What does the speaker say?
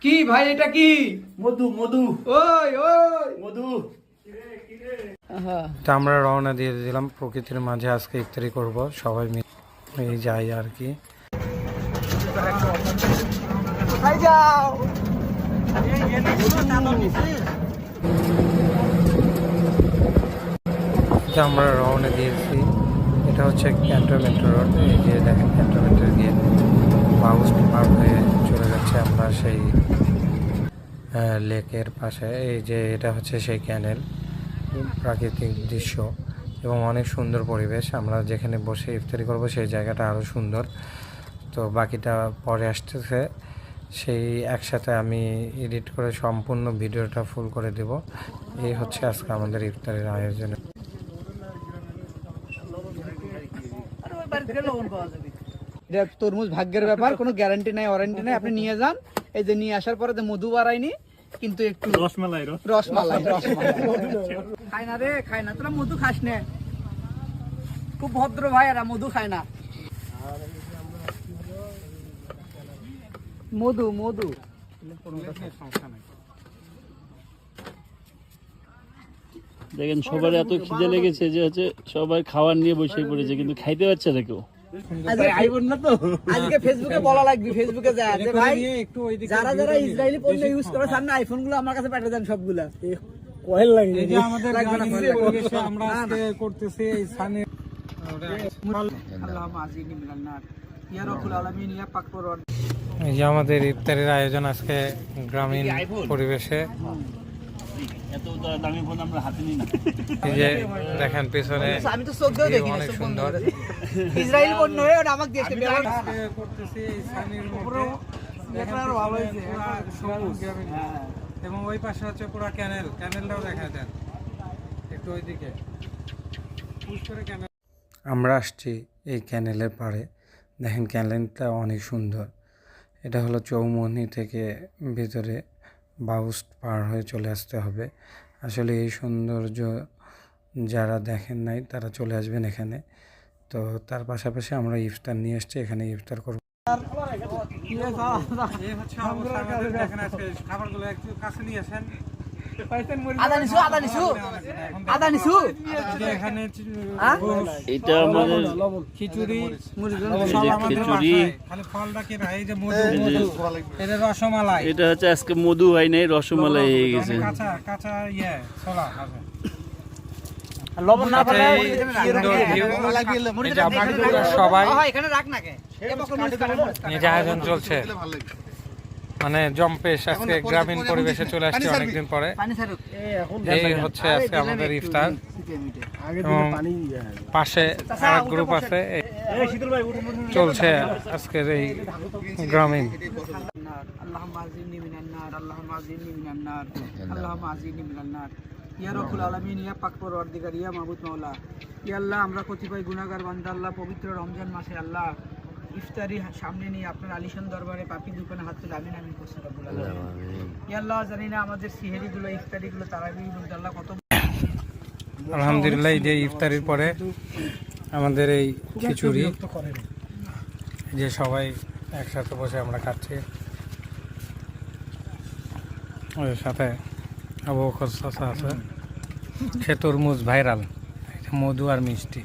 কি ভাই এটা কি? মধু মধু ওই ওই মধু। তা আমরা রওনা দিয়ে দিলাম প্রকৃতির মাঝে আজকে ইফতারি করব সবাই মিলে এই যাই আর কি। কোথায় যাও? তা আমরা রওনা দিয়েছি, এটা হচ্ছে ক্যান্টনমেন্ট রোড। এই যে দেখেন ক্যান্টনমেন্টের গিয়ে বাউস পার হয়ে চলে যাচ্ছে আমরা সেই লেকের পাশে। এই যে এটা হচ্ছে সেই ক্যানেল, প্রাকৃতিক দৃশ্য এবং অনেক সুন্দর পরিবেশ। আমরা যেখানে বসে ইফতারি করব সেই জায়গাটা আরও সুন্দর। তো বাকিটা পরে আসতেছে, সেই একসাথে আমি এডিট করে সম্পূর্ণ ভিডিওটা ফুল করে দেব। এই হচ্ছে আজকে আমাদের ইফতারের আয়োজন। এটা তরমুজ ভাগ্যের ব্যাপার, কোনো গ্যারান্টি নাই ওয়ারেন্টি নাই। আপনি নিয়ে যান, এই যে নিয়ে আসার পরে তো মধু বাড়ায়নি, কিন্তু একটু রসমালাই রসমালাই খায় না রে, খায় না। তোরা মধু খাস না? খুব ভদ্র ভাই, এরা মধু খায় না। মধু মধু দেখেন সবার এত খিদে লেগেছে যে হচ্ছে সবাই খাবার নিয়ে বসে পড়েছে, কিন্তু খাইতে পারছে না কেউ। আজকে ফেসবুকে বলা লাগবে, ফেসবুকে যায় যে ভাই যারা যারা ইসরায়েলি পণ্য ইউজ করে চান না, আইফোন গুলো আমার কাছে পাঠিয়ে দেন সবগুলা। কয়েল লাগে এই যে আমাদের পরিবেশে আমরা আজকে করতেছি এই সানে আল্লাহুম্মা আজিনি মিনান নার ইয়া রাব্বুল আলামিন ইয়া পাক পরওয়ার। এই যে আমাদের ইফতারের আয়োজন আজকে গ্রামীণ পরিবেশে। এত দামি ফোন আমরা হাতে নিই না। এই যে দেখেন পেছনে আমি তো চোখ দিয়েও দেখি না, অনেক সুন্দর ইসরায়েল পণ্য হয়ে ওটা আমাকে দেশে করতেছি এই সানের মধ্যে। আরো ভালো হয়েছে এবং ওই পাশে হচ্ছে পুরো ক্যানেলটাও দেখা যায় একটু ওইদিকে। আমরা আসছি এই ক্যানেলের পাড়ে। দেখেন ক্যানেলটা অনেক সুন্দর। এটা হলো চৌমুহনী থেকে ভিতরে বাউস পার হয়ে চলে আসতে হবে। আসলে এই সৌন্দর্য যারা দেখেন নাই তারা চলে আসবেন এখানে। তো তার পাশাপাশি আমরা ইফতার নিয়ে এসছি, এখানে ইফতার করব। খাবারগুলো একটু কাছে নিয়ে আসেন। এটা আমাদের খিচুড়ি, রসমালাই। এটা হচ্ছে আজকে মধু হয় নাই, রসমালাই হয়ে গেছে। সবাই আয়োজন চলছে, মানে জম্পেশ। আজকে গ্রামীণ পরিবেশে চলে আসছে অনেকদিন পরে। এই হচ্ছে আজকে আমাদের ইফতার। এবং পাশে আরেক গ্রুপ আছে, চলছে আজকের এই গ্রামীণ। আল্লাহুম্মা আজিনি মিনান নার আল্লাহুম্মা আজিনি মিনান নার আল্লাহুম্মা আজিনি মিনান নার ইয়া রাব্বুল আলামিন ইয়া পাক পরওয়ারদিগার ইয়া মাবুদ মাওলা। ইয়া আল্লাহ, আমরা কতিপয় গুনাহগার বান্দা আল্লাহ, পবিত্র রমজান মাসে আল্লাহ ইফতারি সামনে নিয়ে আপনার আলিশান দরবারে পাপি দোকানে হাত তুলে আমিন আমিন করছি রব্বুল আলামিন। ইয়া আল্লাহ, জানি না আমাদের সিহরিগুলো ইফতারিগুলো তারাবির মধ্যে আল্লাহ কত। আলহামদুলিল্লাহ, এই যে ইফতারির পরে আমাদের এই খিচুড়ি যে সবাই একসাথে বসে আমরা খাচ্ছি। ওর সাথে আবু বকর চাচা আছে, সে তরমুজ ভাইরাল, মধু আর মিষ্টি।